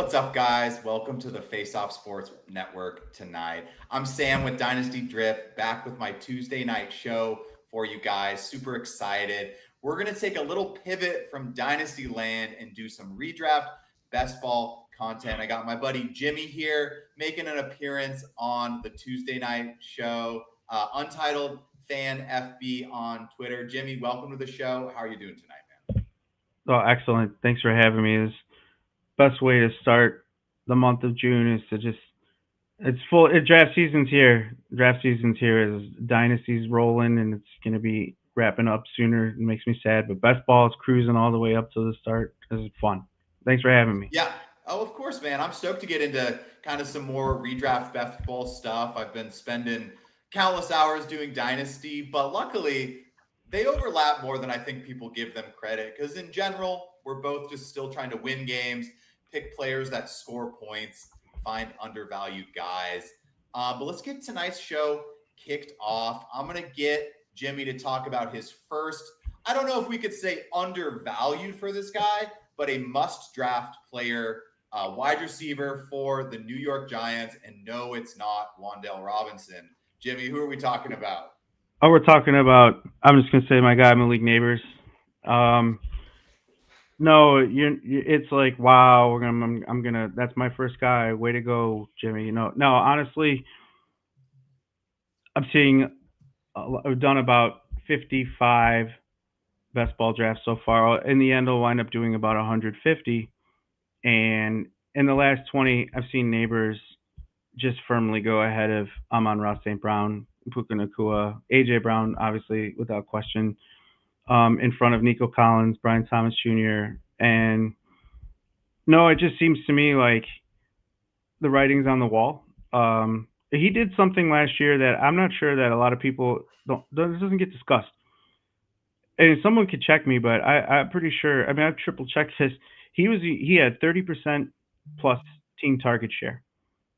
What's up, guys? Welcome to the Faceoff Sports Network tonight. I'm Sam with Dynasty Drip, back with my Tuesday night show for you guys. Super excited. We're going to take a little pivot from Dynasty Land and do some redraft best ball content. I got my buddy Jimmy here making an appearance on the Tuesday night show, Untitled Fan FB on Twitter. Jimmy, welcome to the show. How are you doing tonight, man? Oh, excellent. Thanks for having me. This best way to start the month of June is to just it's full draft season's here. Draft season's here as dynasty's rolling and it's gonna be wrapping up sooner. It makes me sad, but best ball is cruising all the way up to the start because it's fun. Thanks for having me. Yeah. Oh, of course, man. I'm stoked to get into kind of some more redraft best ball stuff. I've been spending countless hours doing Dynasty, but luckily they overlap more than I think people give them credit. Because in general, we're both just still trying to win games, pick players that score points, find undervalued guys. But let's get tonight's show kicked off. I'm going to get Jimmy to talk about his first, I don't know if we could say undervalued for this guy, but a must draft player, wide receiver for the New York Giants. And no, it's not Wan'Dale Robinson. Jimmy, who are we talking about? Oh, we're talking about. I'm just gonna say my guy Malik Neighbors. Um, no, it's like wow. I'm gonna. That's my first guy. Way to go, Jimmy. No. Honestly, I'm seeing. I've done about 55 best ball drafts so far. In the end, I'll wind up doing about 150. And in the last 20, I've seen Neighbors just firmly go ahead of Amon-Ra St. Brown, Puka Nakua, AJ Brown, obviously without question, in front of Nico Collins, Brian Thomas Jr. And no, it just seems to me like the writing's on the wall. He did something last year that I'm not sure that a lot of people doesn't get discussed. And someone could check me, but I'm pretty sure. I mean, I've triple checked this. He had 30% plus team target share.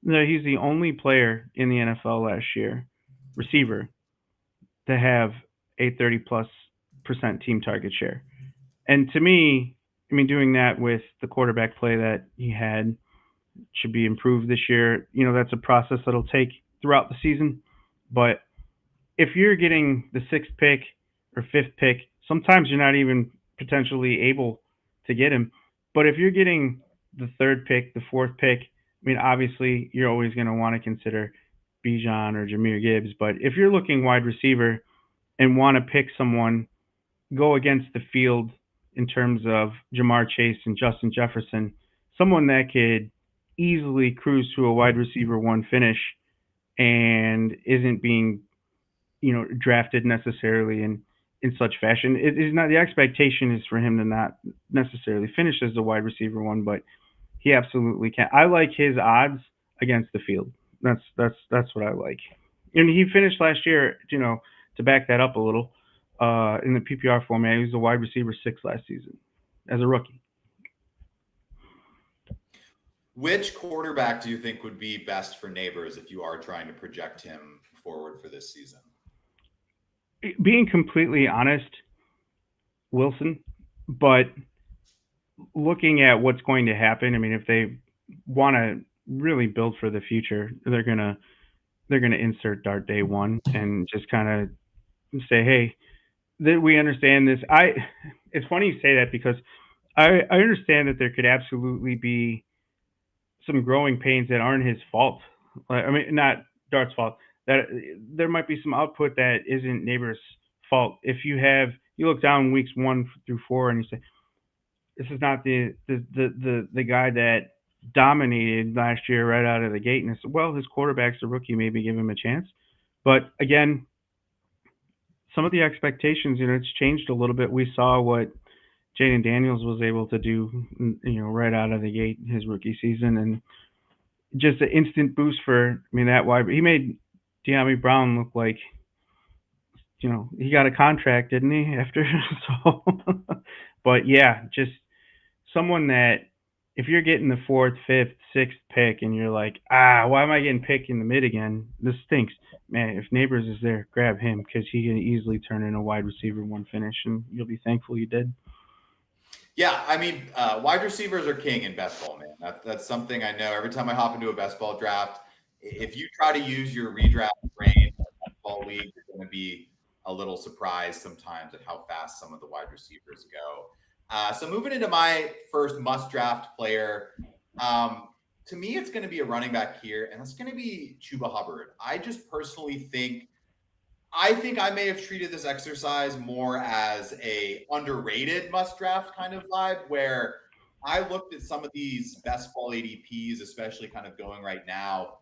No, he's the only player in the NFL last year, receiver, to have a 30 plus percent team target share. And to me, I mean, doing that with the quarterback play that he had should be improved this year. That's a process that'll take throughout the season. But if you're getting the sixth pick or fifth pick, sometimes you're not even potentially able to get him. But if you're getting the third pick, the fourth pick, I mean, obviously you're always going to want to consider Bijan or Jameer Gibbs. But if you're looking wide receiver and want to pick someone, go against the field in terms of Jamar Chase and Justin Jefferson, someone that could easily cruise to a wide receiver one finish and isn't being drafted necessarily in such fashion. It is not the expectation is for him to not necessarily finish as the wide receiver one, but he absolutely can. I like his odds against the field. That's what I like. And he finished last year, to back that up a little, in the PPR format. He was a wide receiver six last season as a rookie. Which quarterback do you think would be best for Neighbors if you are trying to project him forward for this season? Being completely honest, Wilson, but looking at what's going to happen, I mean, if they want to really build for the future, they're gonna insert Dart day one and just kind of say, hey, that we understand this. It's funny you say that because I understand that there could absolutely be some growing pains that aren't his fault. I mean, not Dart's fault. That there might be some output that isn't Neighbor's fault. If you look down weeks 1 through 4 and you say this is not the guy that dominated last year right out of the gate, and it's well his quarterback's a rookie, maybe give him a chance. But again, some of the expectations, it's changed a little bit. We saw what Jaden Daniels was able to do, right out of the gate his rookie season, and just an instant boost for. I mean, that wide he made De'Ami Brown look like, he got a contract, didn't he? After so, but yeah, just someone that if you're getting the fourth, fifth, sixth pick, and you're like, why am I getting picked in the mid again? This stinks, man. If Neighbors is there, grab him because he can easily turn in a wide receiver one finish, and you'll be thankful you did. Yeah, I mean, wide receivers are king in best ball, man. That's something I know. Every time I hop into a best ball draft, if you try to use your redraft brain in a best ball league, you're going to be a little surprised sometimes at how fast some of the wide receivers go. So moving into my first must draft player, um, to me, it's going to be a running back here, and that's going to be Chuba Hubbard. I think I may have treated this exercise more as a underrated must draft kind of vibe where I looked at some of these best ball ADPs, especially kind of going right now,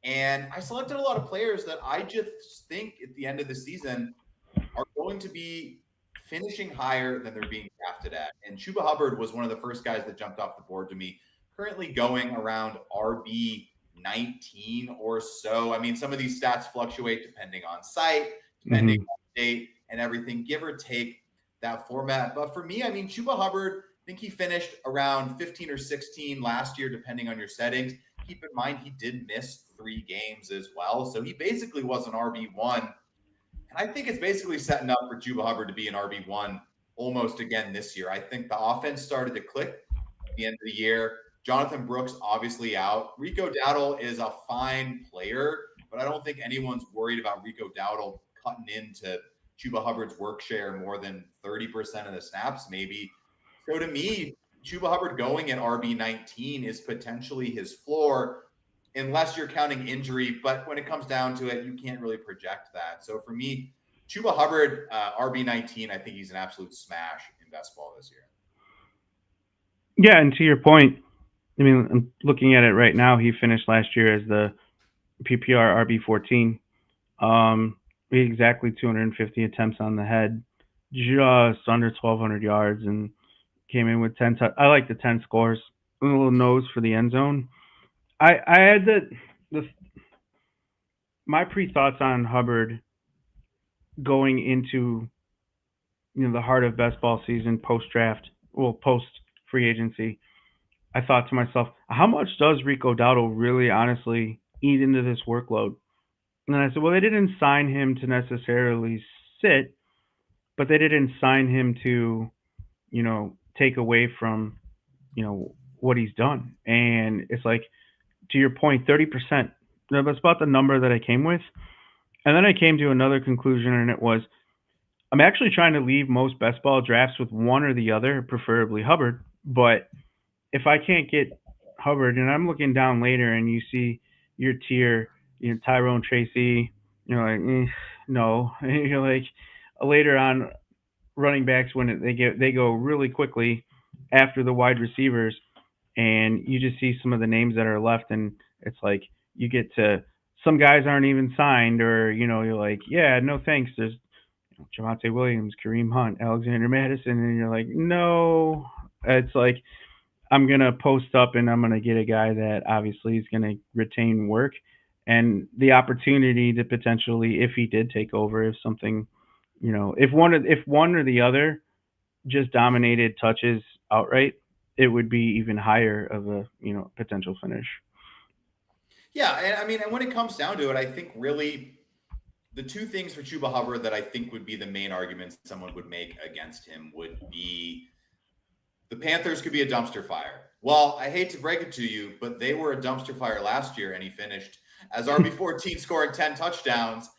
and I selected a lot of players that I just think at the end of the season are going to be finishing higher than they're being drafted at. And Chuba Hubbard was one of the first guys that jumped off the board to me, currently going around RB 19 or so. I mean, some of these stats fluctuate depending on site, depending Hmm. on date, and everything, give or take that format. But for me, I mean, Chuba Hubbard, I think he finished around 15 or 16 last year, depending on your settings. Keep in mind, he did miss 3 games as well. So he basically was an RB1, and I think it's basically setting up for Chuba Hubbard to be an RB1 almost again this year. I think the offense started to click at the end of the year. Jonathan Brooks obviously out. Rico Dowdle is a fine player, but I don't think anyone's worried about Rico Dowdle cutting into Chuba Hubbard's work share more than 30% of the snaps, maybe. So to me, Chuba Hubbard going at RB19 is potentially his floor unless you're counting injury. But when it comes down to it, you can't really project that. So for me, Chuba Hubbard, RB19, I think he's an absolute smash in best ball this year. Yeah, and to your point, I mean, I'm looking at it right now. He finished last year as the PPR RB14. Um, exactly 250 attempts on the head, just under 1,200 yards, and came in with 10. I like the 10 scores. A little nose for the end zone. I had the my pre thoughts on Hubbard going into the heart of best ball season, post draft, well, post free agency. I thought to myself, how much does Rico Dowdle really honestly eat into this workload? And then I said, well, they didn't sign him to necessarily sit, but they didn't sign him to, take away from, what he's done. And it's like, to your point, 30%. That's about the number that I came with. And then I came to another conclusion, and it was I'm actually trying to leave most best ball drafts with one or the other, preferably Hubbard. But if I can't get Hubbard, and I'm looking down later, and you see your tier, Tyrone Tracy, you're like, no. You're like later on running backs when they go really quickly after the wide receivers, and you just see some of the names that are left, and it's like you get to some guys aren't even signed, or you're like, yeah, no thanks. There's Javante Williams, Kareem Hunt, Alexander Madison, and you're like, no. It's like I'm gonna post up and I'm gonna get a guy that obviously is gonna retain work and the opportunity to potentially, if he did take over, if something, if one or the other just dominated touches outright, it would be even higher of a potential finish. Yeah, and I mean, and when it comes down to it, I think really the two things for Chuba Hubbard that I think would be the main arguments someone would make against him would be the Panthers could be a dumpster fire. Well, I hate to break it to you, but they were a dumpster fire last year, and he finished as RB14, scoring 10 touchdowns.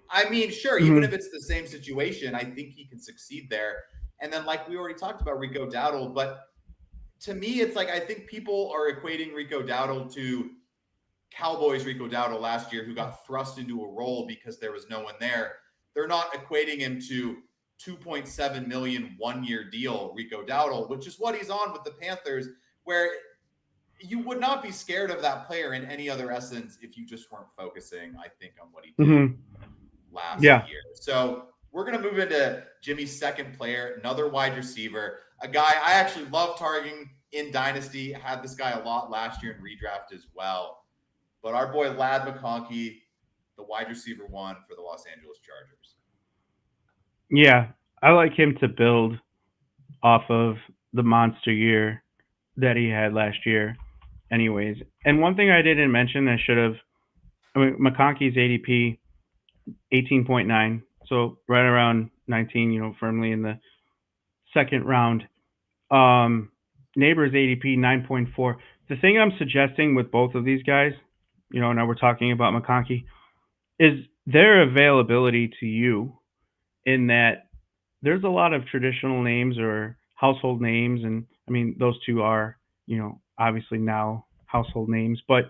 I mean, sure, even if Hmm. it's the same situation, I think he can succeed there. And then, like we already talked about Rico Dowdle, but to me, it's like I think people are equating Rico Dowdle to Cowboys Rico Dowdle last year, who got thrust into a role because there was no one there. They're not equating him to 2.7 million 1 year deal Rico Dowdle, which is what he's on with the Panthers, where you would not be scared of that player in any other essence if you just weren't focusing, I think, on what he did Hmm. last Yeah. year. So we're going to move into Jimmy's second player, another wide receiver, a guy I actually love targeting in Dynasty. I had this guy a lot last year in redraft as well. But our boy Lad McConkey, the wide receiver one for the Los Angeles Chargers. Yeah. I like him to build off of the monster year that he had last year, anyways. And one thing I didn't mention, I should have. I mean, McConkey's ADP 18.9, so right around 19. Firmly in the second round. Um, Neighbors ADP 9.4. The thing I'm suggesting with both of these guys, now we're talking about McConkey, is their availability to you in that there's a lot of traditional names or household names, and I mean those two are, obviously now household names, but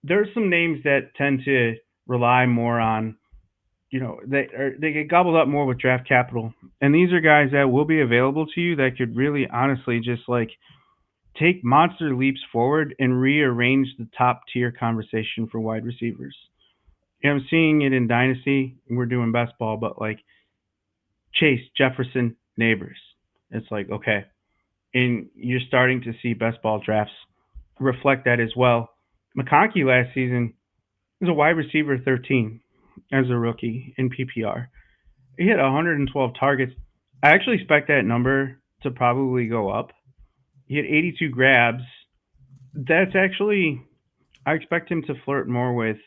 there's some names that tend to rely more on, they get gobbled up more with draft capital, and these are guys that will be available to you that could really honestly just like take monster leaps forward and rearrange the top tier conversation for wide receivers. I'm seeing it in Dynasty. We're doing best ball, but like Chase, Jefferson, Neighbors. It's like, okay. And you're starting to see best ball drafts reflect that as well. McConkey last season was a wide receiver 13 as a rookie in PPR. He had 112 targets. I actually expect that number to probably go up. He had 82 grabs. That's actually, I expect him to flirt more with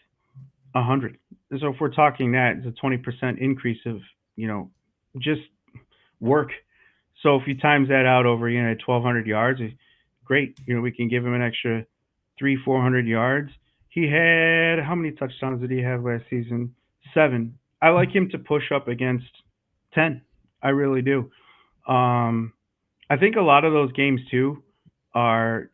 100. So if we're talking that, it's a 20% increase of, just work. So if you times that out over, 1,200 yards, great. We can give him an extra 400 yards. He had, how many touchdowns did he have last season? 7. I like him to push up against 10. I really do. Um, I think a lot of those games too are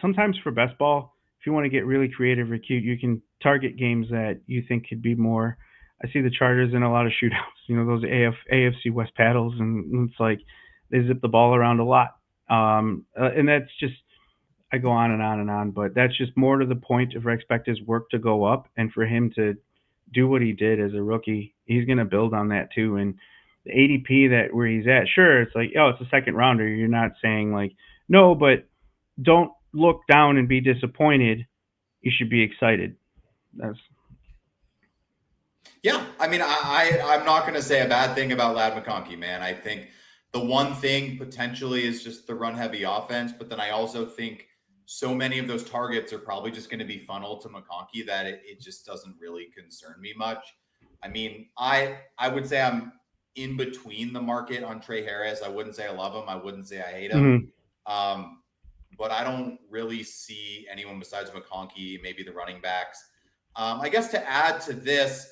sometimes for best ball. If you want to get really creative or cute, you can target games that you think could be more. I see the Chargers in a lot of shootouts. Those AFC West paddles, and it's like they zip the ball around a lot. And that's just, I go on and on and on, but that's just more to the point. If I expect his work to go up and for him to do what he did as a rookie, he's going to build on that too. And the ADP that where he's at, sure, it's like, oh, it's a second rounder. You're not saying like no, but don't look down and be disappointed. You should be excited. That's Yeah, I mean, I'm not going to say a bad thing about Lad McConkey, man. I think the one thing potentially is just the run heavy offense, but then I also think so many of those targets are probably just going to be funneled to McConkey that it just doesn't really concern me much. I mean, I would say I'm in between the market on Trey Harris. I wouldn't say I love him. I wouldn't say I hate him. mm-hmm. Um, but I don't really see anyone besides McConkey, maybe the running backs. I guess to add to this,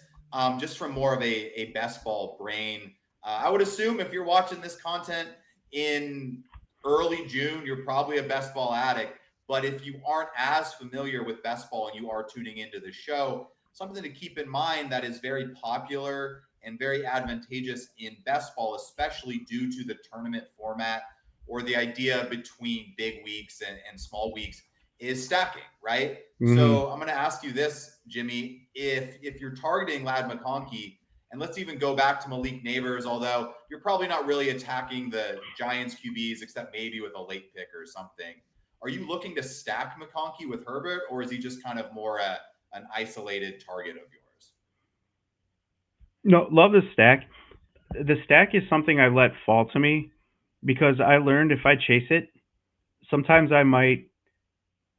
just from more of a best ball brain, I would assume if you're watching this content in early June, you're probably a best ball addict. But if you aren't as familiar with best ball and you are tuning into the show, something to keep in mind that is very popular and very advantageous in best ball, especially due to the tournament format or the idea between big weeks and small weeks, is stacking, right? Mm-hmm. So I'm going to ask you this, Jimmy. If you're targeting Lad McConkey, and let's even go back to Malik Neighbors, although you're probably not really attacking the Giants QBs except maybe with a late pick or something. Are you looking to stack McConkey with Herbert, or is he just kind of more an isolated target of yours? No, love the stack. The stack is something I let fall to me because I learned if I chase it, sometimes I might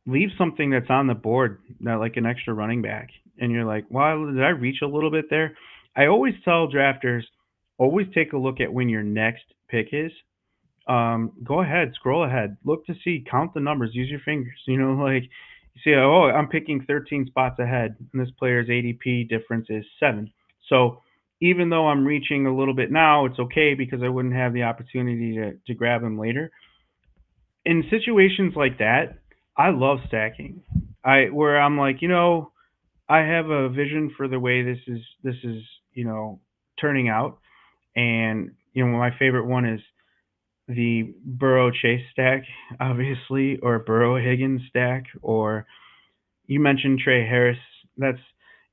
leave something that's on the board, that like an extra running back, and you're like, "Well, did I reach a little bit there?" I always tell drafters, always take a look at when your next pick is. Go ahead, scroll ahead, look to see, count the numbers, use your fingers. Like you see, oh, I'm picking 13 spots ahead, and this player's ADP difference is 7. So even though I'm reaching a little bit now, it's okay because I wouldn't have the opportunity to grab him later. In situations like that, I love stacking. Where I'm like, I have a vision for the way this is turning out, and my favorite one is the Burrow Chase stack, obviously, or Burrow Higgins stack, or you mentioned Trey Harris. That's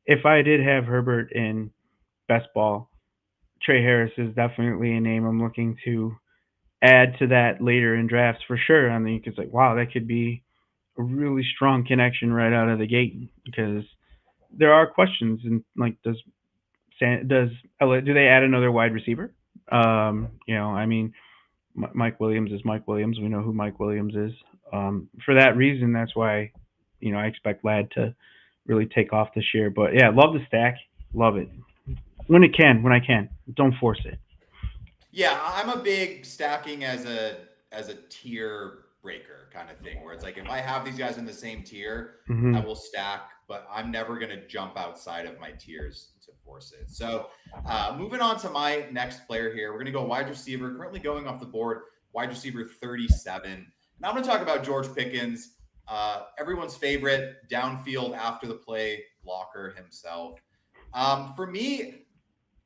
if I did have Herbert in best ball, Trey Harris is definitely a name I'm looking to add to that later in drafts for sure. I think it's like, wow, that could be a really strong connection right out of the gate because there are questions and like does do they add another wide receiver? I mean, Mike Williams is Mike Williams. We know who Mike Williams is. For that reason, that's why I expect Lad to really take off this year. But yeah, love the stack, love it when it can, when I can. Don't force it. Yeah, I'm a big stacking as as a tier breaker kind of thing, where it's like if I have these guys in the same tier, I Hmm. will stack, but I'm never going to jump outside of my tiers to force it. So, moving on to my next player here, we're going to go wide receiver, currently going off the board, wide receiver 37. And I'm going to talk about George Pickens, everyone's favorite downfield after the play blocker himself. For me,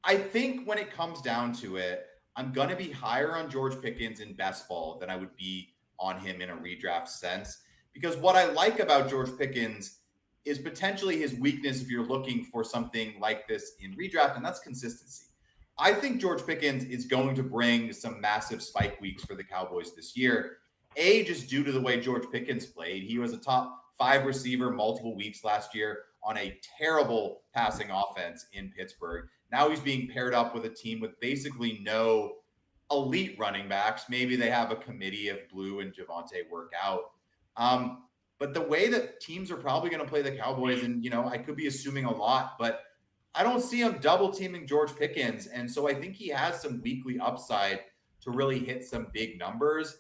I think when it comes down to it, I'm going to be higher on George Pickens in best ball than I would be on him in a redraft sense. Because what I like about George Pickens is potentially his weakness if you're looking for something like this in redraft, and that's consistency. I think George Pickens is going to bring some massive spike weeks for the Cowboys this year. Just due to the way George Pickens played. He was a top 5 receiver multiple weeks last year on a terrible passing offense in Pittsburgh. Now he's being paired up with a team with basically no elite running backs. Maybe they have a committee if Blue and Javante work out. But the way that teams are probably going to play the Cowboys, and I could be assuming a lot, but I don't see him double teaming George Pickens. And so I think he has some weekly upside to really hit some big numbers.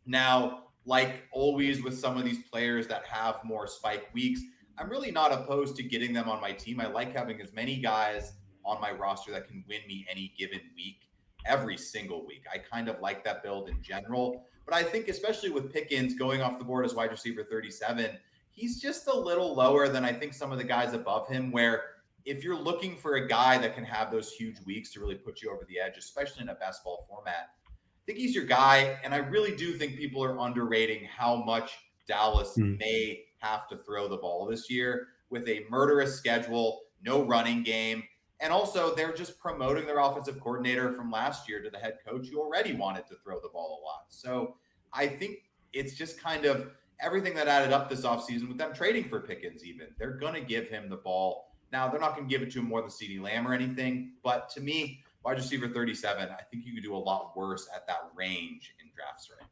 Now, like always with some of these players that have more spike weeks, I'm really not opposed to getting them on my team. I like having as many guys on my roster that can win me any given week every single week. I kind of like that build in general. But I think, especially with Pickens going off the board as wide receiver 37, he's just a little lower than I think some of the guys above him, where if you're looking for a guy that can have those huge weeks to really put you over the edge, especially in a best ball format, I think he's your guy. And I really do think people are underrating how much Dallas may have to throw the ball this year with a murderous schedule, no running game. And also, they're just promoting their offensive coordinator from last year to the head coach who already wanted to throw the ball a lot. So I think it's just kind of everything that added up this offseason with them trading for Pickens, even. They're going to give him the ball. Now, they're not going to give it to him more than CeeDee Lamb or anything. But to me, wide receiver 37, I think you could do a lot worse at that range in drafts right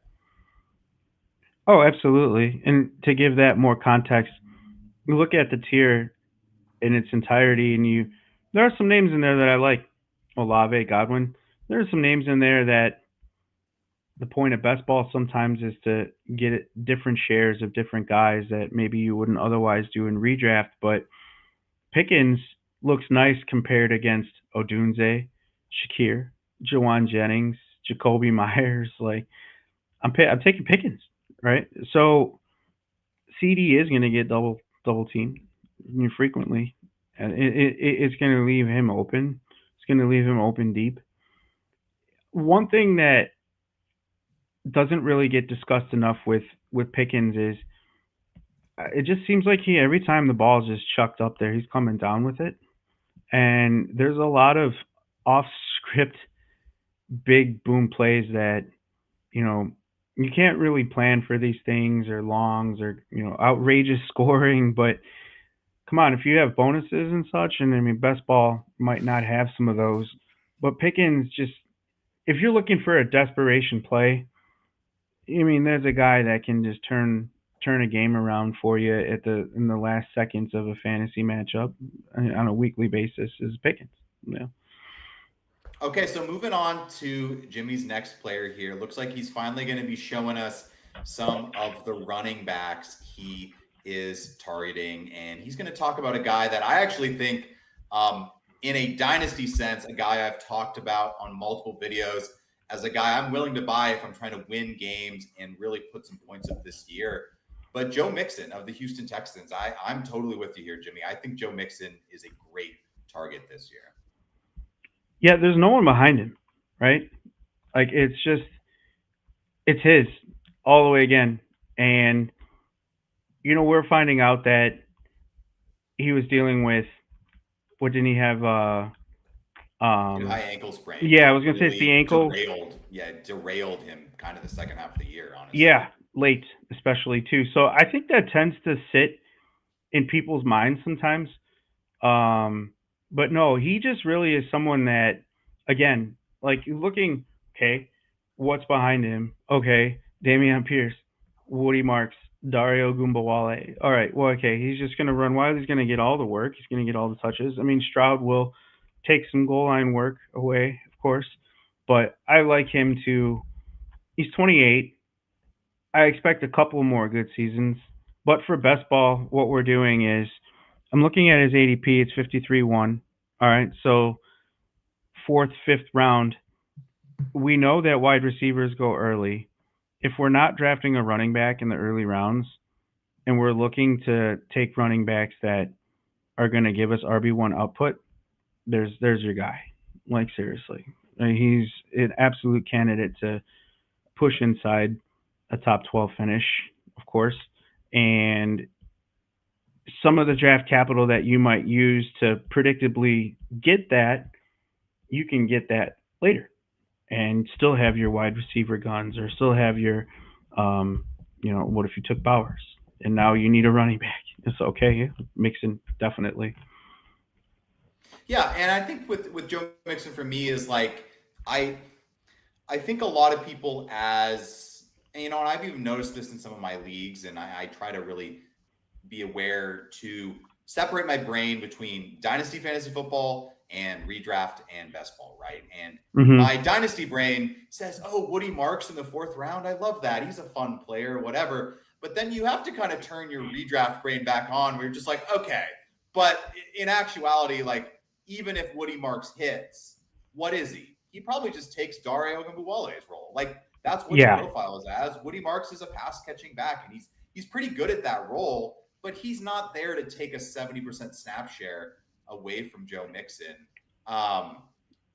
Oh, absolutely. And to give that more context, you look at the tier in its entirety, and there are some names in there that I like. Olave, Godwin. There are some names in there that the point of best ball sometimes is to get different shares of different guys that maybe you wouldn't otherwise do in redraft. But Pickens looks nice compared against Odunze, Shakir, Jawan Jennings, Jacoby Myers. Like I'm taking Pickens, right? So CD is going to get double teamed frequently, and it's going to leave him open. It's going to leave him open deep. One thing that doesn't really get discussed enough with Pickens is it just seems like he every time the ball is just chucked up there, he's coming down with it, and there's a lot of off script big boom plays that you know you can't really plan for these things or longs or outrageous scoring, but come on, if you have bonuses and such, and I mean, best ball might not have some of those, but Pickens just, if you're looking for a desperation play, I mean, there's a guy that can just turn a game around for you in the last seconds of a fantasy matchup on a weekly basis is Pickens. Yeah. now. Okay, so moving on to Jimmy's next player here. Looks like he's finally going to be showing us some of the running backs he is targeting. And he's going to talk about a guy that I actually think, in a dynasty sense, a guy I've talked about on multiple videos as a guy I'm willing to buy if I'm trying to win games and really put some points up this year. But Joe Mixon of the Houston Texans, I'm totally with you here, Jimmy. I think Joe Mixon is a great target this year. Yeah, there's no one behind him, right? Like it's his all the way again. And we're finding out that he was dealing with what didn't he have High ankle sprain yeah, I that was gonna say it's the really ankle. derailed him kind of the second half of the year, honestly. Yeah, late especially too. So I think that tends to sit in people's minds sometimes. Um, but no, he just really is someone that, again, like looking, okay, what's behind him? Okay, Damian Pierce, Woody Marks, Dario Gumbawale. All right, well, okay, he's just going to run wild. He's going to get all the work. He's going to get all the touches. I mean, Stroud will take some goal line work away, of course, but I like him to, He's 28. I expect a couple more good seasons. But for best ball, what we're doing is I'm looking at his ADP. It's 53-1. All right. So fourth, fifth round. We know that wide receivers go early. If we're not drafting a running back in the early rounds and we're looking to take running backs that are going to give us RB1 output, there's your guy. Like seriously, he's an absolute candidate to push inside a top 12 finish, of course. And some of the draft capital that you might use to predictably get that, you can get that later and still have your wide receiver guns or still have your, um, what if you took Bowers and now you need a running back? It's okay. Mixon, definitely. Yeah, and I think with Joe Mixon for me is like I I think a lot of people and I've even noticed this in some of my leagues, and I try to really be aware to separate my brain between dynasty fantasy football and redraft and best ball, right? And Mm-hmm. my dynasty brain says, "Oh, Woody Marks in the fourth round. I love that. He's a fun player, whatever." But then you have to kind of turn your redraft brain back on where you're just like, okay, but in actuality, like even if Woody Marks hits, what is he? He probably just takes Dario Ogunbowale's role. Like that's what his Yeah. profile is as. Woody Marks is a pass catching back, and he's pretty good at that role, but he's not there to take a 70% snap share away from Joe Mixon. Um,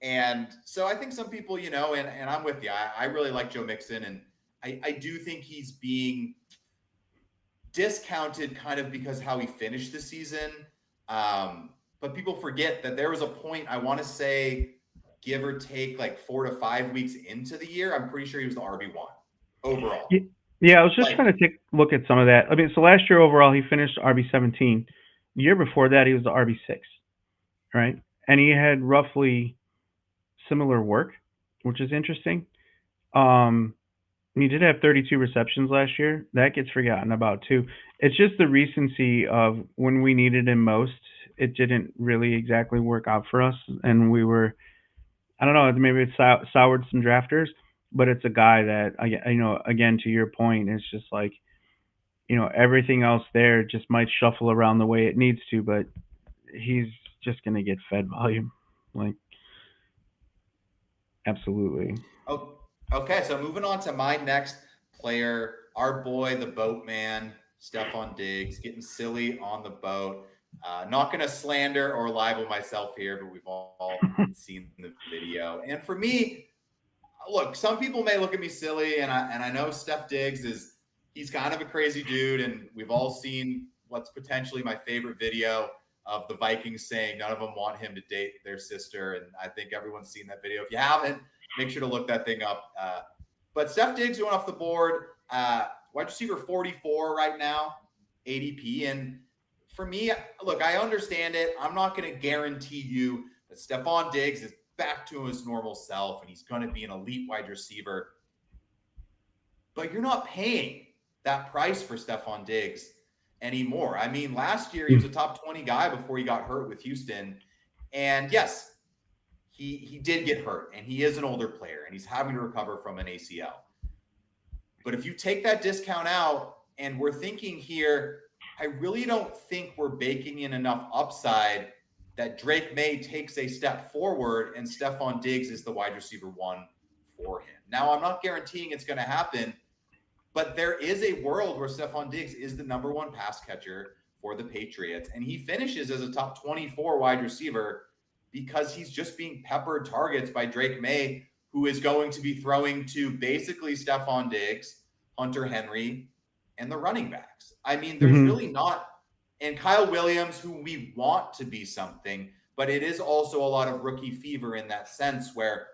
and so I think some people, and I'm with you. I really like Joe Mixon, and I do think he's being discounted kind of because how he finished the season. But people forget that there was a point, I want to say, give or take like 4 to 5 weeks into the year. I'm pretty sure he was the RB1 overall. Yeah, I was just Like, trying to take a look at some of that. I mean, so last year overall he finished RB 17. The year before that he was the RB 6, right? And he had roughly similar work, which is interesting. Um, he did have 32 receptions last year. That gets forgotten about too. It's just the recency of when we needed him most. It didn't really exactly work out for us, and we were, I don't know, maybe it soured some drafters, but it's a guy that again to your point, it's just like everything else there just might shuffle around the way it needs to, but he's just gonna get fed volume, like absolutely. oh, okay, so moving on to my next player, our boy, the boatman, Stefan Diggs, getting silly on the boat. Not going to slander or libel myself here, but we've all seen the video. And for me, look, some people may look at me silly, and I know Steph Diggs he's kind of a crazy dude, and we've all seen what's potentially my favorite video of the Vikings saying none of them want him to date their sister, and I think everyone's seen that video. If you haven't, make sure to look that thing up. But Steph Diggs going off the board, wide receiver 44 right now, ADP, and for me, look, I understand it. I'm not going to guarantee you that Stephon Diggs is back to his normal self and he's going to be an elite wide receiver. But you're not paying that price for Stephon Diggs anymore. I mean, last year he was a top 20 guy before he got hurt with Houston. And yes, he did get hurt and he is an older player and he's having to recover from an ACL. But if you take that discount out and we're thinking here, I really don't think we're baking in enough upside that Drake May takes a step forward and Stephon Diggs is the wide receiver one for him. Now, I'm not guaranteeing it's going to happen, but there is a world where Stephon Diggs is the number one pass catcher for the Patriots, and he finishes as a top 24 wide receiver because he's just being peppered targets by Drake May, who is going to be throwing to basically Stephon Diggs, Hunter Henry, and the running backs. I mean, there's Mm-hmm. really not, and Kyle Williams, who we want to be something, but it is also a lot of rookie fever in that sense where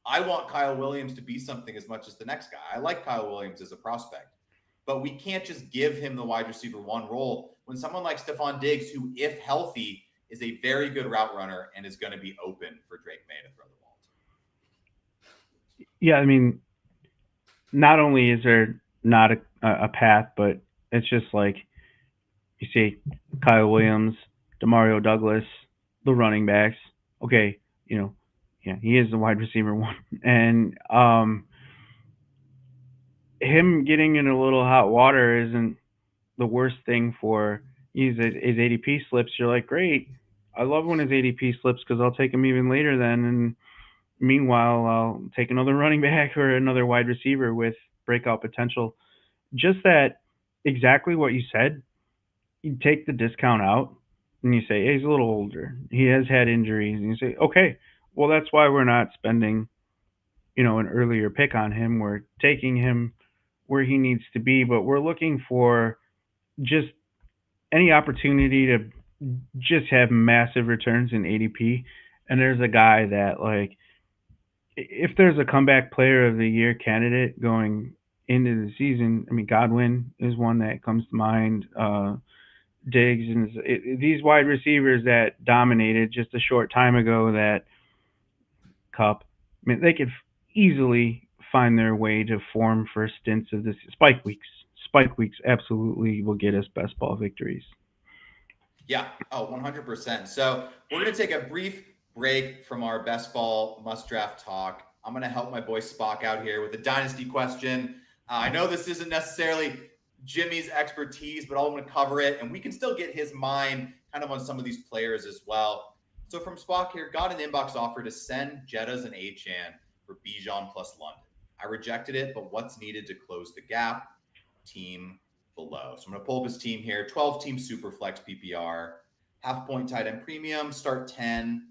I want Kyle Williams to be something as much as the next guy. I like Kyle Williams as a prospect, but we can't just give him the wide receiver one role when someone like Stephon Diggs, who, if healthy, is a very good route runner and is going to be open for Drake May to throw the ball Yeah, I mean, not only is there not a path, but it's just like you see Kyle Williams, Demario Douglas, the running backs. Okay, yeah, he is the wide receiver one, and him getting in a little hot water isn't the worst thing for his ADP slips. You're like, great. I love when his ADP slips because I'll take him even later then. And meanwhile, I'll take another running back or another wide receiver with breakout potential. Just that, exactly what you said. You take the discount out and you say, hey, he's a little older. He has had injuries. And you say, okay, well, that's why we're not spending, an earlier pick on him. We're taking him where he needs to be, but we're looking for just any opportunity to just have massive returns in ADP. And there's a guy that, like, if there's a comeback player of the year candidate going into the season, I mean, Godwin is one that comes to mind. Diggs and these wide receivers that dominated just a short time ago, that Cup, I mean, they could easily find their way to form for stints of this spike weeks. Spike weeks absolutely will get us best ball victories. Yeah. Oh, 100%. So we're going to take a brief break from our best ball must draft talk. I'm going to help my boy Spock out here with a dynasty question. I know this isn't necessarily Jimmy's expertise, but I'm going to cover it, and we can still get his mind kind of on some of these players as well. So from Spock here, got an inbox offer to send Jettas and Achan for Bijan plus London. I rejected it, but what's needed to close the gap? Team below. So I'm going to pull up his team here. 12 team super flex PPR, half point tight end premium, start 10,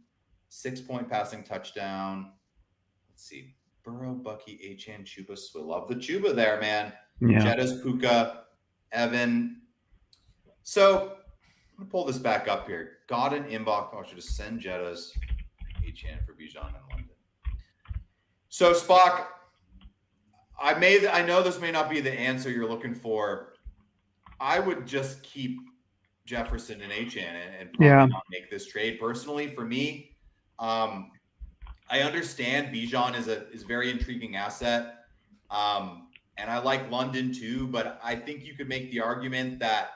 6-point passing touchdown. Let's see. Burrow, Bucky, Achan, Chuba, Swill. Love the Chuba there, man. Yeah. Jettas, Puka, Evan. So I'm going to pull this back up here. Got an inbox. I should just send Jettas, Achan for Bijan and London. So Spock, I know this may not be the answer you're looking for. I would just keep Jefferson and Achan and Yeah. probably not make this trade. Personally, for me, I understand Bijan is very intriguing asset, and I like London too. But I think you could make the argument that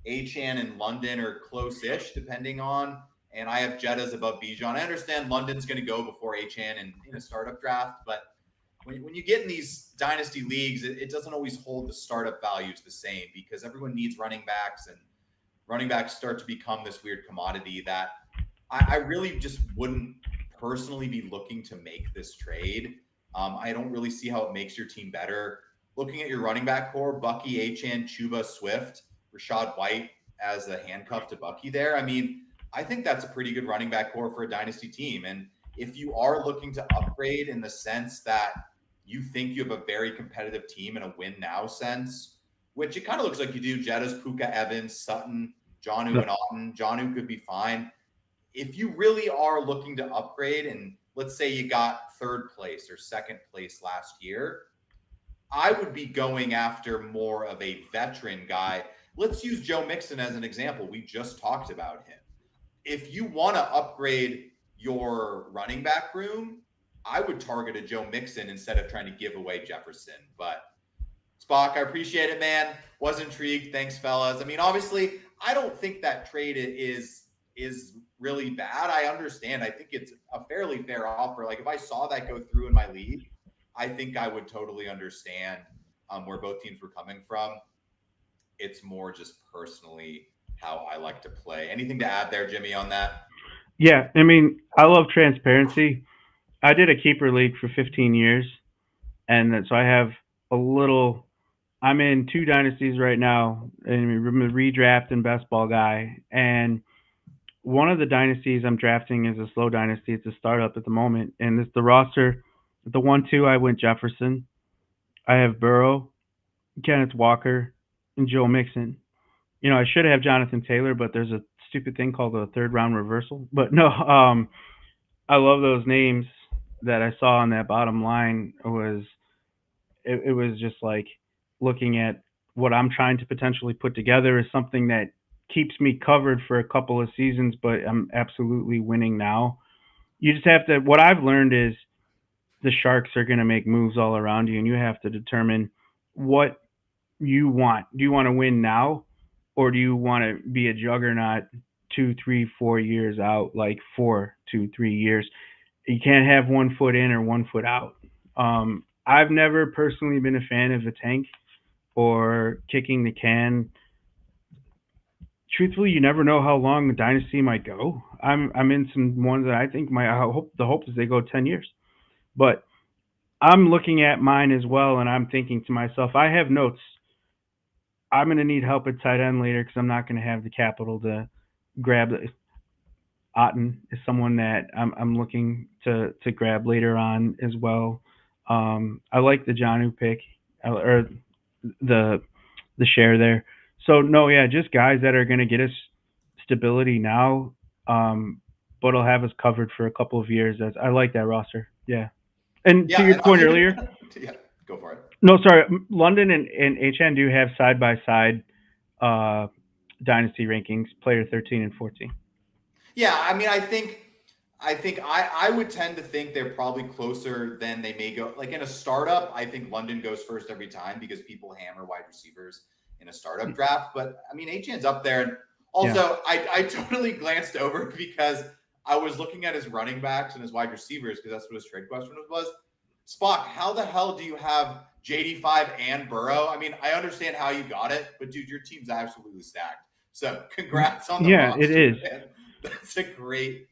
Achan and London are close-ish, depending on. And I have Jettas above Bijan. I understand London's going to go before Achan in a startup draft, but when you get in these dynasty leagues, it doesn't always hold the startup values the same because everyone needs running backs, and running backs start to become this weird commodity that I really just wouldn't personally be looking to make this trade. I don't really see how it makes your team better. Looking at your running back core, Bucky, Achan, Chuba, Swift, Rashad White as a handcuff to Bucky there. I mean, I think that's a pretty good running back core for a dynasty team. And if you are looking to upgrade in the sense that you think you have a very competitive team in a win now sense, which it kind of looks like you do. Jettas, Puka, Evans, Sutton, Jonnu, and Otten. Jonnu could be fine. If you really are looking to upgrade, and let's say you got third place or second place last year, I would be going after more of a veteran guy. Let's use Joe Mixon as an example. We just talked about him. If you want to upgrade your running back room, I would target a Joe Mixon instead of trying to give away Jefferson. But Spock, I appreciate it, man. Was intrigued. Thanks, fellas. I mean, obviously, I don't think that trade is really bad. I understand. I think it's a fairly fair offer. Like if I saw that go through in my league, I think I would totally understand where both teams were coming from. It's more just personally how I like to play. Anything to add there, Jimmy, on that? Yeah. I mean, I love transparency. I did a keeper league for 15 years, and so I have a little. I'm in two dynasties right now, and I'm a redraft and best ball guy. And one of the dynasties I'm drafting is a slow dynasty. It's a startup at the moment, and it's the roster. The 1-2, I went Jefferson. I have Burrow, Kenneth Walker, and Joe Mixon. I should have Jonathan Taylor, but there's a stupid thing called a third round reversal. But no, I love those names that I saw on that bottom line. It was just like looking at what I'm trying to potentially put together is something that keeps me covered for a couple of seasons, but I'm absolutely winning now. You just have to. What I've learned is the sharks are going to make moves all around you, and you have to determine what you want. Do you want to win now, or do you want to be a juggernaut 2, 3, 4 years out, like 4, 2, 3 years? You can't have one foot in or one foot out. I've never personally been a fan of a tank or kicking the can. Truthfully, you never know how long the dynasty might go. I'm in some ones that I think might. I hope the hope is they go 10 years, but I'm looking at mine as well, and I'm thinking to myself, I have notes. I'm going to need help at tight end later because I'm not going to have the capital to grab. Otten is someone that I'm looking to grab later on as well. I like the Janu pick or the the share there. So no, yeah, just guys that are going to get us stability now, um, but will have us covered for a couple of years. I like that roster. Yeah, and to Yeah, your and I'm point even earlier, yeah, go for it. no, sorry, London and HN do have side by side dynasty rankings, player 13 and 14. Yeah, I mean, I would tend to think they're probably closer than they may go. Like in a startup, I think London goes first every time because people hammer wide receivers in a startup draft. But I mean, Achan's up there, and Yeah, also I totally glanced over because I was looking at his running backs and his wide receivers because that's what his trade question was. Spock, how the hell do you have JD5 and Burrow? I mean, I understand how you got it, but dude, your team's absolutely stacked. So congrats on the yeah, it roster, is. man. That's a great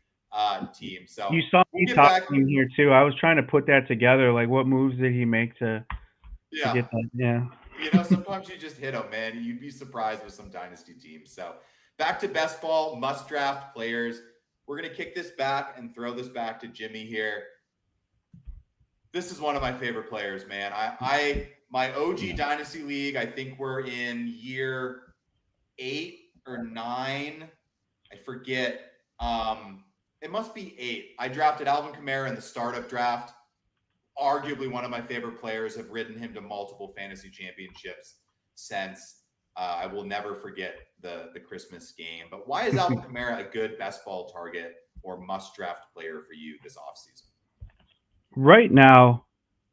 team. So You saw we'll me get back. talking here too. I was trying to put that together. Like, what moves did he make to Yeah. get that? Yeah. Sometimes you just hit them, man. You'd be surprised with some dynasty teams. So back to best ball, must draft players. We're going to kick this back and throw this back to Jimmy here. This is one of my favorite players, man. My OG Dynasty League, I think we're in year 8 or 9. I forget. It must be 8. I drafted Alvin Kamara in the startup draft. Arguably one of my favorite players. Have ridden him to multiple fantasy championships since. I will never forget the Christmas game. But why is Alvin Kamara a good best ball target or must draft player for you this offseason? Right now,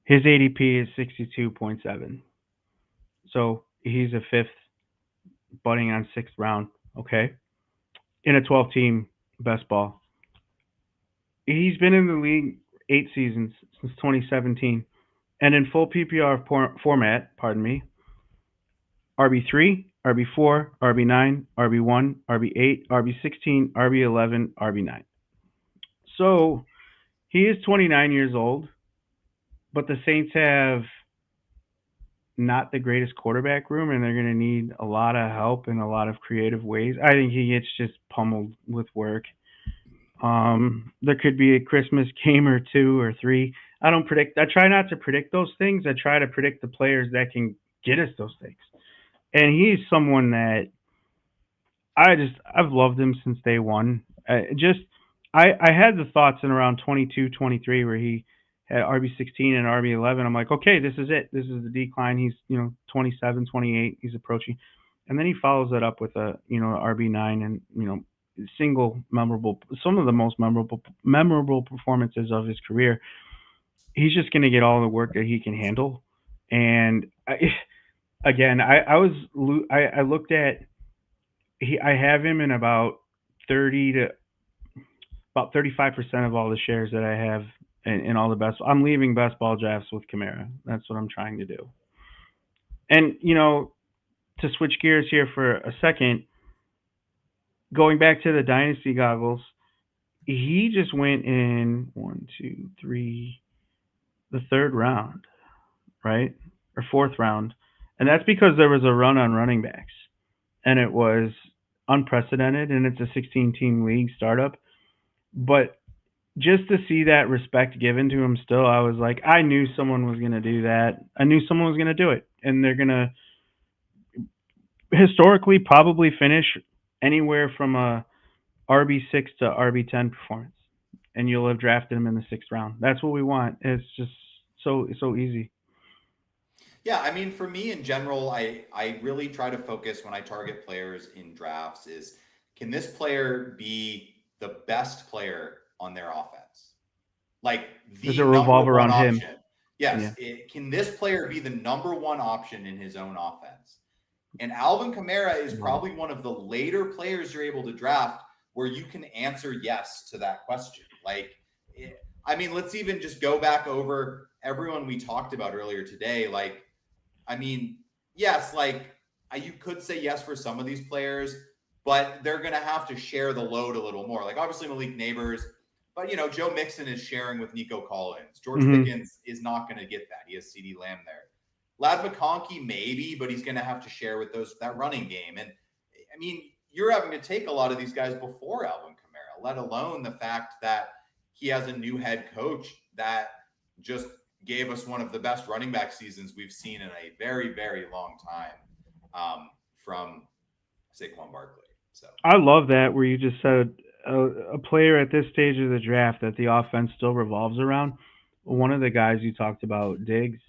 his ADP is 62.7. So he's a fifth, butting on sixth round. Okay, in a 12 team best ball. He's been in the league 8 seasons since 2017, and in full PPR format. Pardon me. RB3, RB4, RB9, RB1, RB8, RB16, RB11, RB9. So he is 29 years old, but the Saints have not the greatest quarterback room, and they're going to need a lot of help in a lot of creative ways. I think he gets just pummeled with work. There could be a Christmas game or two or three. I don't predict. I try not to predict those things. I try to predict the players that can get us those things. And he's someone that I've loved him since day one. I had the thoughts in around 22, 23 where he had RB16 and RB11. I'm like, okay, this is it. This is the decline. He's 27, 28. He's approaching, and then he follows it up with a RB9 and single memorable, some of the most memorable performances of his career. He's just going to get all the work that he can handle. And again, I looked at I have him in about 30 to about 35% of all the shares that I have in all the best. I'm leaving best ball drafts with Kamara. That's what I'm trying to do. And to switch gears here for a second, going back to the dynasty goggles, he just went in one, two, three, the third round, right? Or fourth round. And that's because there was a run on running backs. And it was unprecedented, and it's a 16 team league startup. But just to see that respect given to him still, I was like, I knew someone was going to do that. I knew someone was going to do it. And they're going to historically probably finish anywhere from a RB6 to RB10 performance. And you'll have drafted him in the sixth round. That's what we want. It's just so easy. Yeah, I mean, for me in general, I really try to focus when I target players in drafts is can this player be the best player on their offense? Like Does the it number revolve one around him? option. Yes, Yeah. can this player be the number one option in his own offense? And Alvin Kamara is Right. probably one of the later players you're able to draft where you can answer yes to that question. Like, I mean, let's even just go back over everyone we talked about earlier today, like, I mean, yes, like you could say yes for some of these players, but they're going to have to share the load a little more. Like obviously Malik Neighbors, but Joe Mixon is sharing with Nico Collins. George Mm-hmm. Pickens is not going to get that. He has CeeDee Lamb there. Lad McConkey maybe, but he's going to have to share with that running game. And I mean, you're having to take a lot of these guys before Alvin Kamara, let alone the fact that he has a new head coach that just gave us one of the best running back seasons we've seen in a very, very long time from Saquon Barkley. So I love that where you just said a player at this stage of the draft that the offense still revolves around. One of the guys you talked about, Diggs,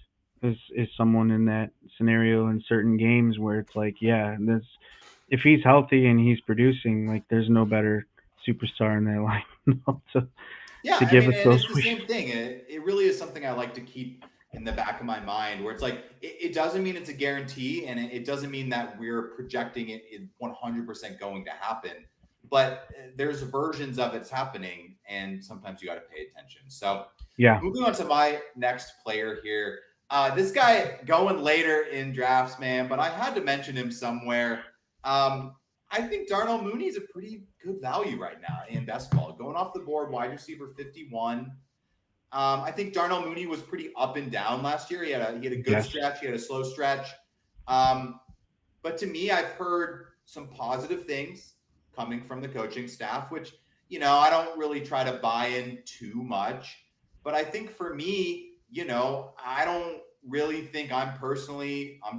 is someone in that scenario in certain games where it's like, yeah, this if he's healthy and he's producing, like there's no better superstar in their line yeah, to I give mean, us and those it's the weeks. same thing. It really is something I like to keep in the back of my mind where it's like, it doesn't mean it's a guarantee and it doesn't mean that we're projecting it 100% going to happen. But there's versions of it's happening and sometimes you got to pay attention. So Yeah, moving on to my next player here. This guy going later in drafts, man, but I had to mention him somewhere. I think Darnell Mooney is a pretty good value right now in best ball. Going off the board, wide receiver 51. I think Darnell Mooney was pretty up and down last year. He had a good yes, stretch, he had a slow stretch. Um, but to me, I've heard some positive things coming from the coaching staff, which, I don't really try to buy in too much. But I think for me, I don't really think I'm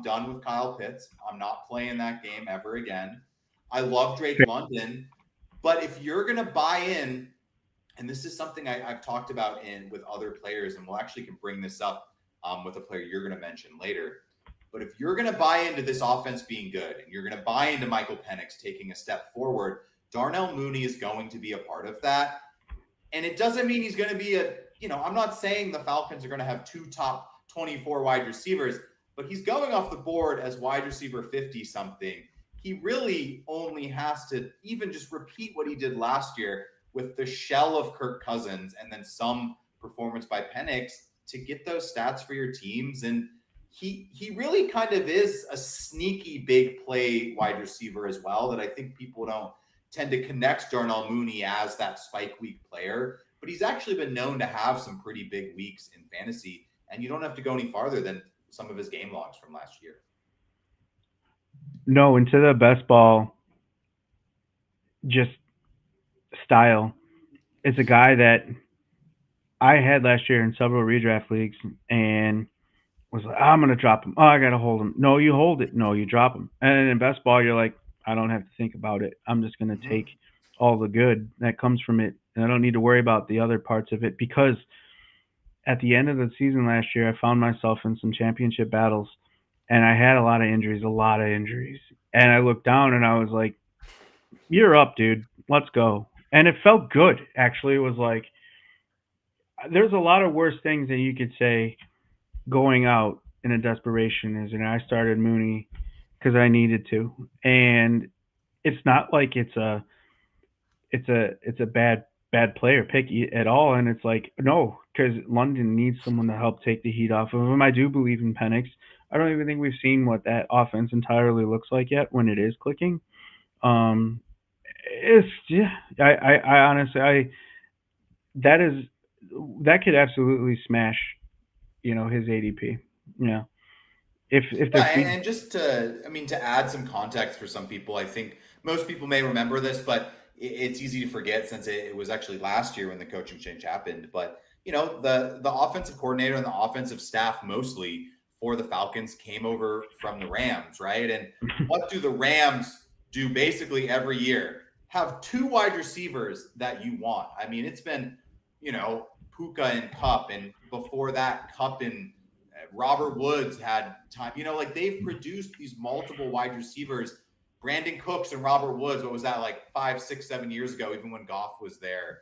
done with Kyle Pitts. I'm not playing that game ever again. I love Drake London. But if you're going to buy in, and this is something I've talked about with other players, and we'll actually can bring this up with a player you're going to mention later. But if you're going to buy into this offense being good and you're going to buy into Michael Penix taking a step forward, Darnell Mooney is going to be a part of that. And it doesn't mean he's going to be I'm not saying the Falcons are going to have two top 24 wide receivers, but he's going off the board as wide receiver 50 something. He really only has to even just repeat what he did last year with the shell of Kirk Cousins and then some performance by Penix to get those stats for your teams. And he really kind of is a sneaky big play wide receiver as well that I think people don't tend to connect Darnell Mooney as that spike week player, but he's actually been known to have some pretty big weeks in fantasy, and you don't have to go any farther than some of his game logs from last year. no, into the best ball, just style. It's a guy that I had last year in several redraft leagues, and was like, I'm gonna drop him. Oh, I gotta hold him. No, you hold it. No, you drop him. And in best ball, you're like, I don't have to think about it. I'm just gonna take Mm-hmm. all the good that comes from it, and I don't need to worry about the other parts of it because at the end of the season last year, I found myself in some championship battles, and I had a lot of injuries. And I looked down and I was like, "You're up, dude. Let's go." And it felt good. Actually, it was like there's a lot of worse things that you could say going out in a desperation is, and I started Mooney because I needed to, and it's not like it's a bad player pick at all, and it's like no, because London needs someone to help take the heat off of him. I do believe in Penix. I don't even think we've seen what that offense entirely looks like yet when it is clicking. Um, it's yeah, I honestly that is that could absolutely smash his ADP. Yeah. If Yeah, they're and, feed and just to add some context for some people, I think most people may remember this, but it's easy to forget since it was actually last year when the coaching change happened. But the offensive coordinator and the offensive staff mostly for the Falcons came over from the Rams, right? And what do the Rams do basically every year? Have two wide receivers that you want. I mean, it's been Puka and Cup, and before that, Cup and Robert Woods had time. Like they've produced these multiple wide receivers. Brandon Cooks and Robert Woods. What was that like 5, 6, 7 years ago? Even when Goff was there,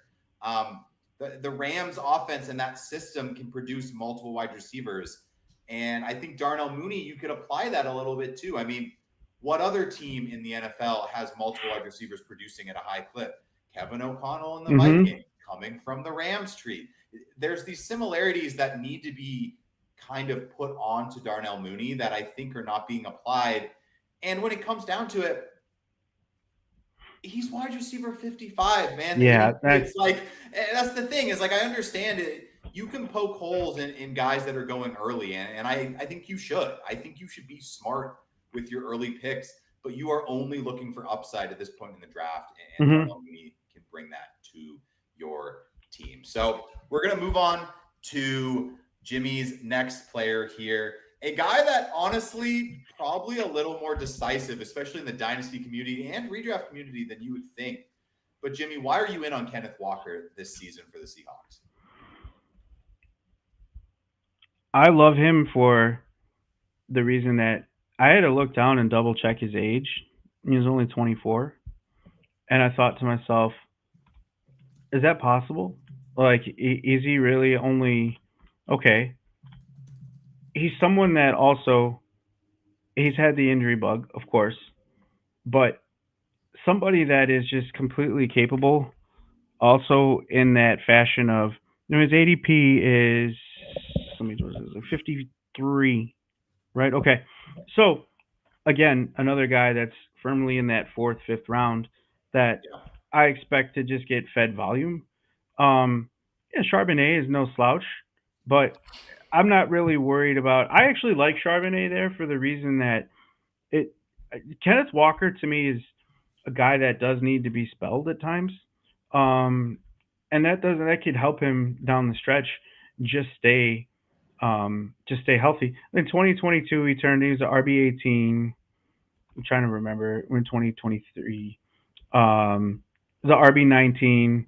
the Rams offense and that system can produce multiple wide receivers. And I think Darnell Mooney, you could apply that a little bit too. I mean, what other team in the NFL has multiple wide receivers producing at a high clip? Kevin O'Connell and the mm-hmm. Vikings. coming from the Rams tree. There's these similarities that need to be kind of put on to Darnell Mooney that I think are not being applied. And when it comes down to it, he's wide receiver 55, man. The Yeah, ADP, it's like, that's the thing is like, I understand it. You can poke holes in guys that are going early. And I think you should. I think you should be smart with your early picks, but you are only looking for upside at this point in the draft. And Darnell Mooney can bring that to your team. So we're going to move on to Jimmy's next player here. A guy that honestly probably a little more decisive, especially in the dynasty community and redraft community than you would think. But Jimmy, why are you in on Kenneth Walker this season for the Seahawks? I love him for the reason that I had to look down and double check his age. He was only 24, and I thought to myself, "Is that possible? Like, is he really only okay?" He's someone that also he's had the injury bug, of course, but somebody that is just completely capable. Also, in that fashion of his ADP is let me 53, right? Okay, so again, another guy that's firmly in that fourth, fifth round that Yeah. I expect to just get fed volume. Yeah, Charbonnet is no slouch, but I'm not really worried about. I actually like Charbonnet there for the reason that it Kenneth Walker to me is a guy that does need to be spelled at times, um, and that could help him down the stretch. Just stay just stay healthy. In 2022, he was an RB 18. I'm trying to remember in 2023. The RB 19.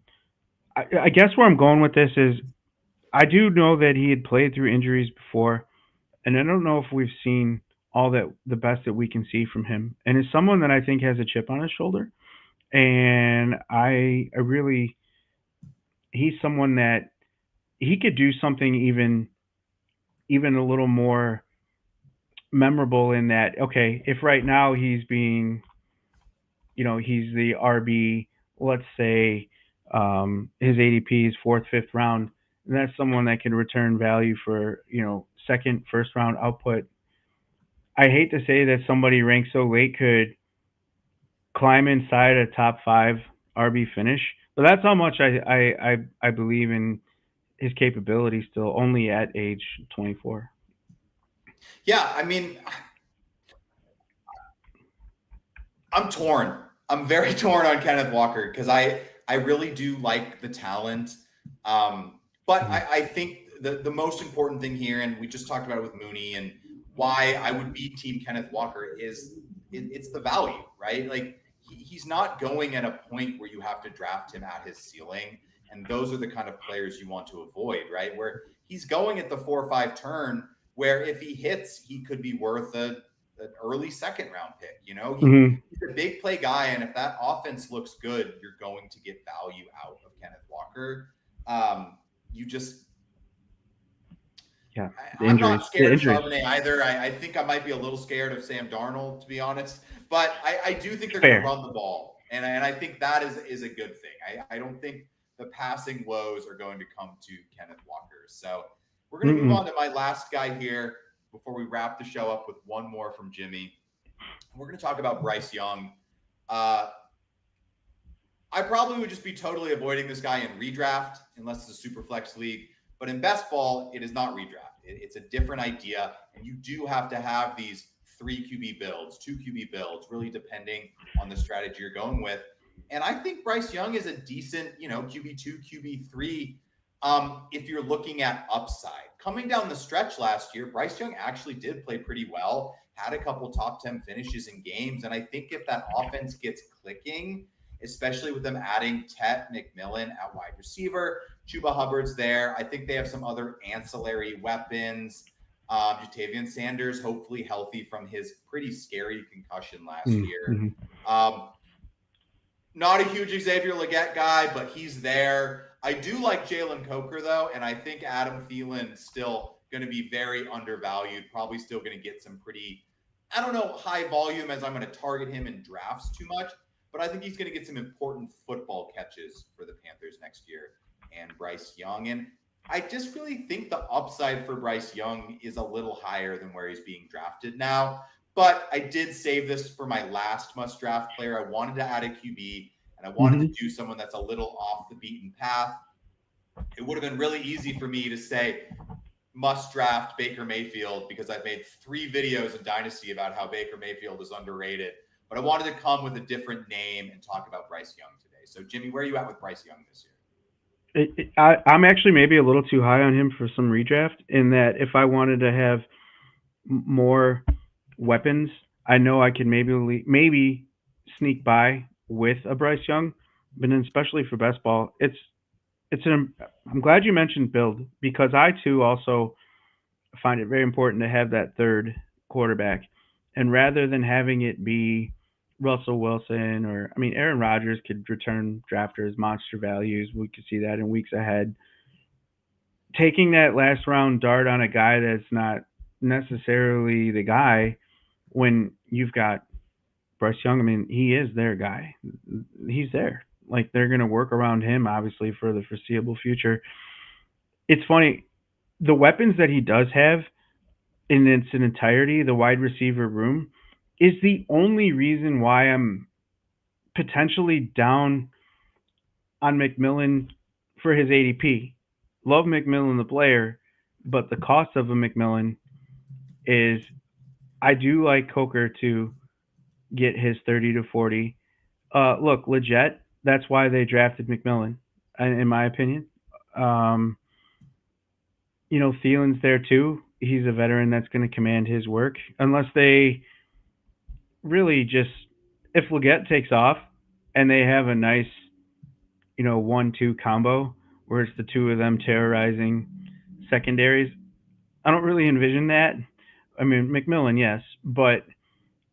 I guess where I'm going with this is I do know that he had played through injuries before, and I don't know if we've seen all that the best that we can see from him. And is someone that I think has a chip on his shoulder, and I really he's someone that he could do something even a little more memorable in that. Okay, if right now he's being he's the RB, let's say his ADP is fourth, fifth round, and that's someone that can return value for second, first round output. I hate to say that somebody ranked so late could climb inside a top five RB finish, but that's how much I believe in his capability still, only at age 24. Yeah, I mean, I'm torn. I'm very torn on Kenneth Walker because I really do like the talent. But I think the most important thing here, and we just talked about it with Mooney, and why I would be Team Kenneth Walker is it's the value, right? Like he's not going at a point where you have to draft him at his ceiling, and those are the kind of players you want to avoid, right? Where he's going at the 4 or 5 turn, where if he hits, he could be worth an early second round pick. Mm-hmm. He's a big play guy, and if that offense looks good, you're going to get value out of Kenneth Walker. You just Yeah, the I'm injuries. not The scared of injuries. Charbonnet either. I think I might be a little scared of Sam Darnold, to be honest. But I do think they're going to Fair. run the ball, and I think that is a good thing. I don't think the passing woes are going to come to Kenneth Walker. So we're going to move Mm-mm. on to my last guy here before we wrap the show up with one more from Jimmy. We're going to talk about Bryce Young. Uh, I probably would just be totally avoiding this guy in redraft unless it's a super flex league. But in best ball, it is not redraft. It's a different idea. And you do have to have these 3 QB builds, 2 QB builds, really depending on the strategy you're going with. And I think Bryce Young is a decent, QB2, QB3 if you're looking at upside. Coming down the stretch last year, Bryce Young actually did play pretty well, had a couple top 10 finishes in games. And I think if that offense gets clicking, especially with them adding Tet McMillan at wide receiver, Chuba Hubbard's there. I think they have some other ancillary weapons. Jatavian Sanders, hopefully healthy from his pretty scary concussion last year. Not a huge Xavier Legette guy, but he's there. I do like Jalen Coker, though, and I think Adam Thielen's still going to be very undervalued, probably still going to get some pretty, I don't know, high volume as I'm going to target him in drafts too much, but I think he's going to get some important football catches for the Panthers next year. and Bryce Young. And I just really think the upside for Bryce Young is a little higher than where he's being drafted now. But I did save this for my last must draft player. I wanted to add a QB and I wanted to Mm-hmm. do someone that's a little off the beaten path. It would have been really easy for me to say must draft Baker Mayfield because I've made 3 videos in Dynasty about how Baker Mayfield is underrated. But I wanted to come with a different name and talk about Bryce Young today. So, Jimmy, where are you at with Bryce Young this year? I'm actually maybe a little too high on him for some redraft. In that, if I wanted to have more weapons, I know I could maybe sneak by with a Bryce Young, but then especially for best ball, it's an. I'm glad you mentioned build because I too also find it very important to have that third quarterback, and rather than having it be Russell Wilson or I mean Aaron Rodgers could return drafters monster values. We could see that in weeks ahead. Taking that last round dart on a guy that's not necessarily the guy when you've got Bryce Young, I mean, he is their guy. He's there. Like they're going to work around him, obviously, for the foreseeable future. It's funny, the weapons that he does have in its entirety, the wide receiver room, is the only reason why I'm potentially down on McMillan for his ADP. Love McMillan the player, but the cost of a McMillan is I do like Coker to get his 30 to 40. Look, legit. That's why they drafted McMillan, in my opinion. Um, Thielen's there too. He's a veteran that's going to command his work. Unless they really just, if Leggett takes off and they have a nice, 1-2 combo where it's the two of them terrorizing secondaries, I don't really envision that. I mean, McMillan, yes, but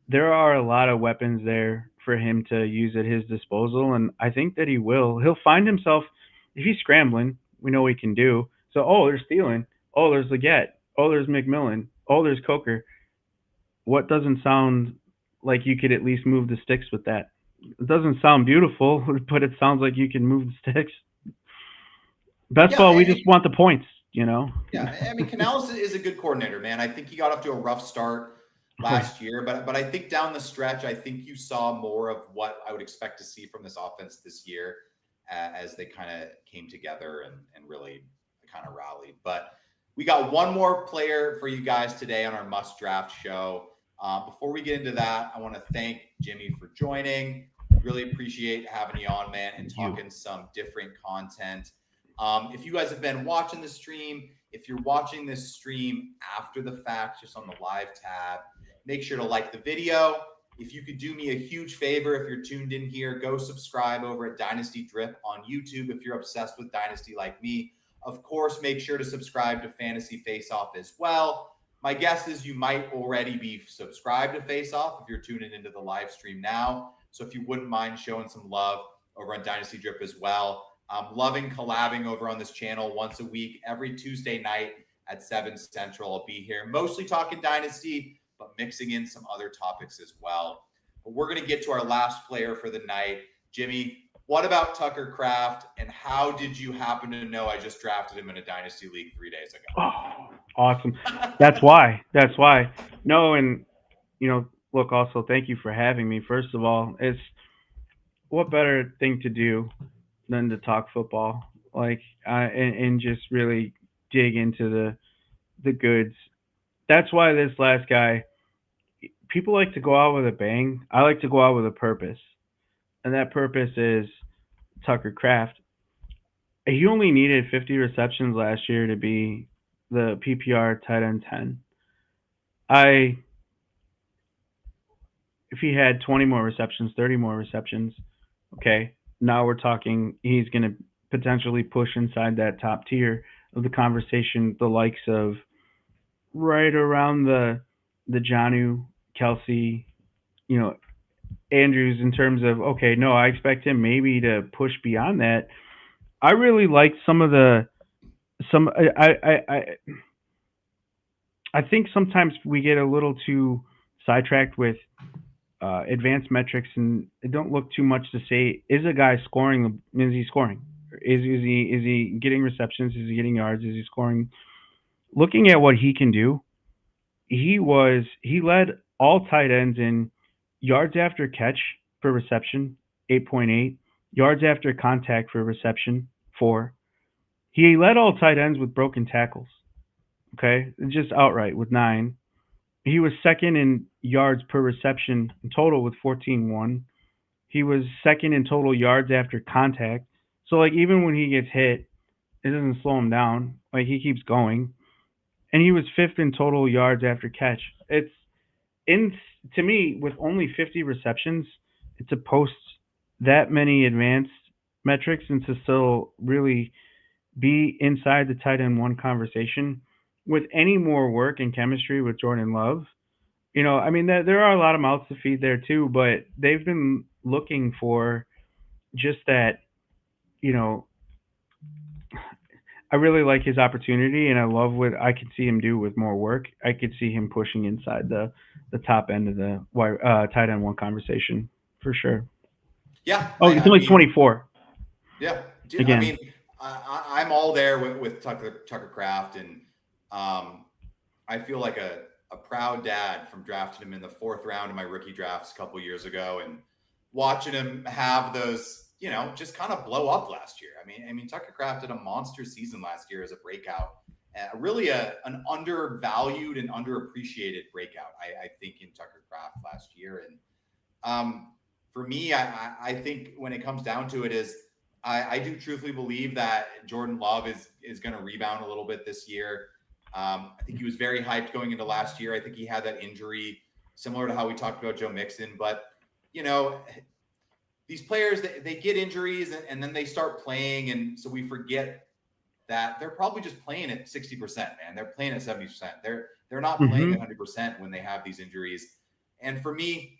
there are a lot of weapons there for him to use at his disposal, and I think that he will. He'll find himself if he's scrambling. We know he can do. So, there's Thielen. Oh, there's Leggett. Oh, there's McMillan. Oh, there's Coker. What doesn't sound like you could at least move the sticks with that? It doesn't sound beautiful, but it sounds like you can move the sticks. Best Yeah, ball, we I just mean, want the points. yeah, I mean, Canales is a good coordinator, man. I think he got off to a rough start Right. last year, but I think down the stretch, I think you saw more of what I would expect to see from this offense this year as they kind of came together and really kind of rallied. But we got one more player for you guys today on our must draft show. Before we get into that, I want to thank Jimmy for joining. Really appreciate having you on, man, and You. talking some different content. If you guys have been watching the stream, if you're watching this stream after the fact, just on the live tab, make sure to like the video. If you could do me a huge favor, if you're tuned in here, go subscribe over at Dynasty Drip on YouTube if you're obsessed with Dynasty like me. Of course, make sure to subscribe to Fantasy Faceoff as well. My guess is you might already be subscribed to Faceoff if you're tuning into the live stream now. So if you wouldn't mind showing some love over on Dynasty Drip as well. I'm loving collabing over on this channel once a week, every Tuesday night at 7 Central. I'll be here mostly talking Dynasty, but mixing in some other topics as well. But we're going to get to our last player for the night. Jimmy, what about Tucker Kraft, and how did you happen to know I just drafted him in a Dynasty League 3 days Oh, awesome. That's ago? why. That's why. No, and look, also thank you for having me. First of all, it's what better thing to do than to talk football, like, and just really dig into the goods. That's why this last guy, people like to go out with a bang. I like to go out with a purpose, and that purpose is Tucker Kraft. He only needed 50 receptions last year to be the PPR tight end 10. I If he had 20 more receptions, 30 more receptions, okay, now we're talking he's going to potentially push inside that top tier of the conversation, the likes of right around the Janu, Kelsey, you know, Andrews in terms of okay, no, I expect him maybe to push beyond that. I really like some of the some I think sometimes we get a little too sidetracked with advanced metrics and don't look too much to say is a guy scoring, is he scoring, Is he getting receptions? Is he getting yards? Is he scoring? Looking at what he can do, he led all tight ends in yards after catch per reception, 8.8, yards after contact for reception, 4. He led all tight ends with broken tackles. Okay, just outright with 9. He was second in yards per reception in total with 14.1. He was second in total yards after contact. So like even when he gets hit, it doesn't slow him down. Like he keeps going. And he was fifth in total yards after catch. It's in to me with only 50 receptions, to post that many advanced metrics and to still really be inside the tight end one conversation with any more work and chemistry with Jordan Love. I mean, there are a lot of mouths to feed there too, but they've been looking for just that. You know, I really like his opportunity, and I love what I could see him do with more work. I could see him pushing inside the top end of the tight end one conversation for sure. Yeah, Oh, he's I only mean, 24 yeah, I again. mean, I'm all there with Tucker Craft, and I feel like a proud dad from drafting him in the 4th round of my rookie drafts a couple years ago, and watching him have those, just kind of blow up last year. I mean, Tucker Craft had a monster season last year as a breakout, really an undervalued and underappreciated breakout. I think in Tucker Craft last year, and for me, I think when it comes down to it, is I do truthfully believe that Jordan Love is going to rebound a little bit this year. I think he was very hyped going into last year. I think he had that injury similar to how we talked about Joe Mixon. But, these players, they get injuries and then they start playing. And so we forget that they're probably just playing at 60%, man. They're playing at 70%. They're not playing Mm-hmm. 100% when they have these injuries. And for me,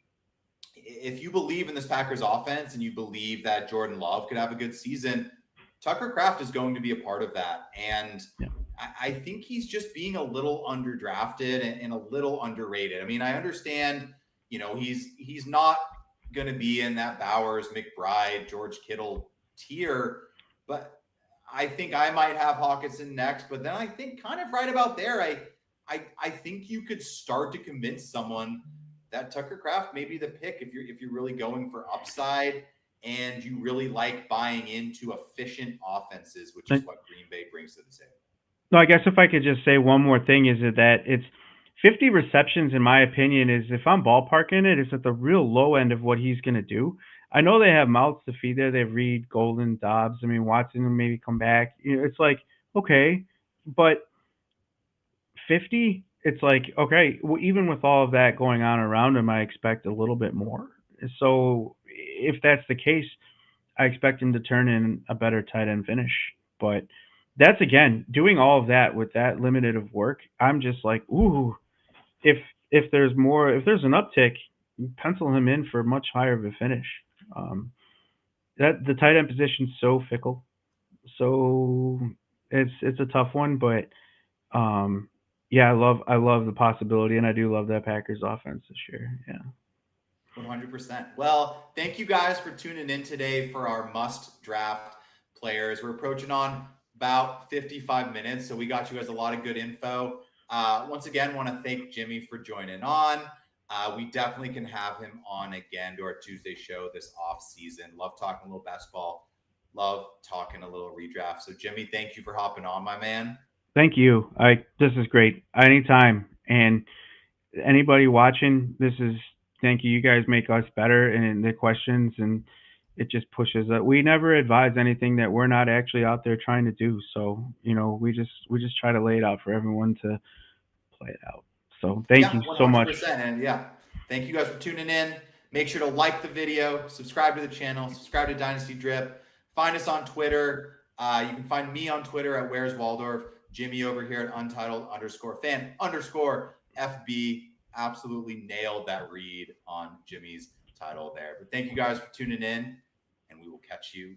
if you believe in this Packers offense and you believe that Jordan Love could have a good season, Tucker Craft is going to be a part of that. And Yeah. I think he's just being a little underdrafted and a little underrated. I mean, I understand, he's not going to be in that Bowers, McBride, George Kittle tier, but I think I might have Hawkinson next. But then I think kind of right about there, I think you could start to convince someone that Tucker Craft may be the pick if you're really going for upside and you really like buying into efficient offenses, which is what Green Bay brings to the table. No, I guess if I could just say one more thing is that it's 50 receptions, in my opinion, is if I'm ballparking it, it's at the real low end of what he's going to do. I know they have mouths to feed there. They have Reed, Golden, Dobbs. I mean, Watson will maybe come back. It's like, okay, but 50, it's like, okay, well, even with all of that going on around him, I expect a little bit more. So if that's the case, I expect him to turn in a better tight end finish. But that's again doing all of that with that limited of work. I'm just like, ooh, if if there's more, if there's an uptick, pencil him in for much higher of a finish. Um, that the tight end position's so fickle, so it's a tough one. But um, yeah, I love the possibility, and I do love that Packers offense this year. Yeah. 100%. Well, thank you guys for tuning in today for our must draft players. We're approaching on about 55 minutes, so we got you guys a lot of good info. Once again, want to thank Jimmy for joining on. We definitely can have him on again to our Tuesday show this off season. Love talking a little basketball. Love talking a little redraft. So, Jimmy, thank you for hopping on, my man. Thank you. This is great. Anytime. And anybody watching, this is thank you. You guys make us better in the questions, and it just pushes us. We never advise anything that we're not actually out there trying to do. So we just try to lay it out for everyone to play it out. So thank Yeah, you so much. 100%. And yeah, thank you guys for tuning in. Make sure to like the video, subscribe to the channel, subscribe to Dynasty Drip. Find us on Twitter. You can find me on Twitter at Where's Waldorf. Jimmy over here at Untitled_fan_FB. Absolutely nailed that read on Jimmy's title there. But thank you guys for tuning in, and we will catch you